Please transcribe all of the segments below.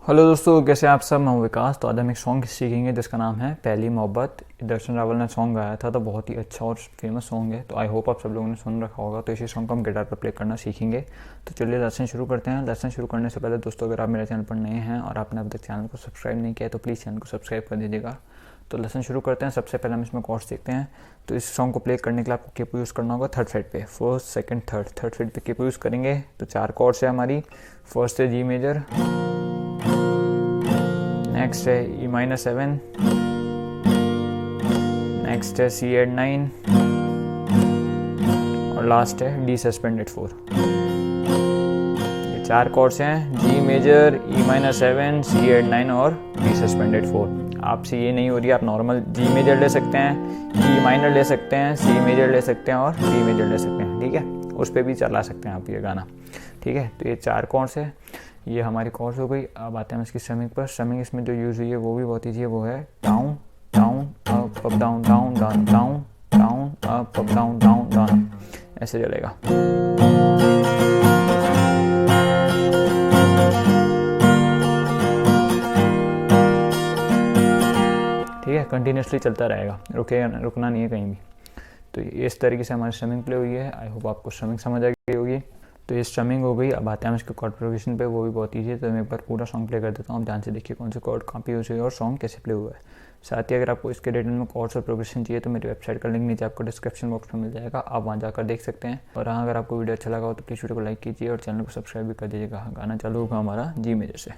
Hello दोस्तों, कैसे हैं आप सब। मैं हूं विकास। तो आज हम एक सॉन्ग सीखेंगे जिसका नाम है पहली मोहब्बत। दर्शन रावल ने सॉन्ग गाया था, तो बहुत ही अच्छा और फेमस सॉन्ग है। तो आई होप आप सब लोगों ने सुन रखा होगा। तो इसी सॉन्ग को हम गिटार पर प्ले करना सीखेंगे। तो चलिए लेसन शुरू करते हैं। लेसन शुरू करने से पहले दोस्तों, अगर आप मेरे चैनल पर नए हैं और आपने अब तक चैनल को सब्सक्राइब नहीं किया तो प्लीज़ चैनल को सब्सक्राइब कर दीजिएगा। तो लेसन शुरू करते हैं। सबसे पहले हम इसमें कॉर्ड्स देखते हैं। तो इस सॉन्ग को प्ले करने के लिए आपको कीबोर्ड यूज़ करना होगा थर्ड फ्रेट पे, फर्स्ट सेकंड थर्ड फ्रेट पे कीबोर्ड यूज़ करेंगे। तो 4 कॉर्ड्स है हमारी। फर्स्ट है जी मेजर, नेक्स्ट है E-7, नेक्स्ट है C8-9 और लास्ट है D-4। ये 4 कॉर्ड्स हैं, जी मेजर, E-7, C8-9 और D-4। आपसे ये नहीं हो रही, आप नॉर्मल जी मेजर ले सकते हैं, ई माइनर ले सकते हैं, सी मेजर ले सकते हैं और डी मेजर ले सकते हैं। ठीक है, उस पर भी चला सकते हैं आप ये गाना। ठीक है, तो ये 4 कॉर्ड्स है, ये हमारी कॉर्ड्स हो गई। अब आते हैं इसकी स्ट्रमिंग पर। स्ट्रमिंग इसमें जो यूज़ हुई है वो भी बहुत ईजी है। वो है down down up up down down down down down up up down down down, ऐसे चलेगा। ठीक है, कंटिन्यूसली चलता रहेगा, रुकना नहीं है कहीं भी। तो इस तरीके से हमारी स्ट्रमिंग प्ले हुई है। आई होप आपको स्ट्रमिंग समझ आ गई होगी। तो ये स्ट्रमिंग हो गई। अब आते हैं हम इसके कॉर्ड प्रोग्रेशन पे, वो भी बहुत ईजी है। तो मैं एक बार पूरा सॉन्ग प्ले कर देता हूँ, आप ध्यान से देखिए कौन से कॉर्ड कहाँ पे यूज हुए और सॉन्ग कैसे प्ले हुआ है। साथ ही अगर आपको इसके डिटेल में कॉर्ड्स और प्रोग्रेशन चाहिए तो मेरी वेबसाइट का लिंक नीचे आपको डिस्क्रिप्शन बॉक्स में मिल जाएगा, आप वहाँ जाकर देख सकते हैं। और हाँ, अगर आपको वीडियो अच्छा लगा हो तो प्लीज़ वीडियो को लाइक कीजिए और चैनल को सब्सक्राइब भी कर दीजिएगा। गाना चालू होगा हमारा जी मेजर से।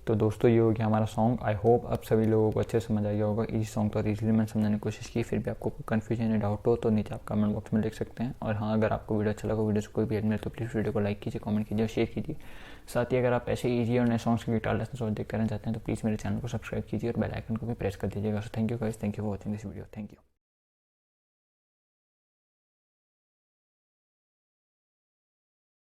तो दोस्तों, ये हो गया हमारा सॉन्ग। आई होप अब सभी लोगों को अच्छे से समझ आ गया होगा। इजी सॉन्ग तो इजीली मैंने समझाने की कोशिश की। फिर भी आपको कोई कन्फ्यूजन या डाउट हो तो नीचे आप कमेंट बॉक्स में लिख सकते हैं। और हाँ, अगर आपको वीडियो अच्छा लगा, वीडियो से कोई भी एड मिले तो प्लीज़ वीडियो को लाइक कीजिए, कमेंट कीजिए और शेयर कीजिए। साथ ही अगर आप ऐसे ईजी और नए सॉन्ग्स के गिटार लेसन और देखते रहना चाहते हैं तो प्लीज़ मेरे चैनल को सब्सक्राइब कीजिए और बेल आइकन को भी प्रेस कर दीजिएगा। So thank you guys, thank you for watching this video. Thank you.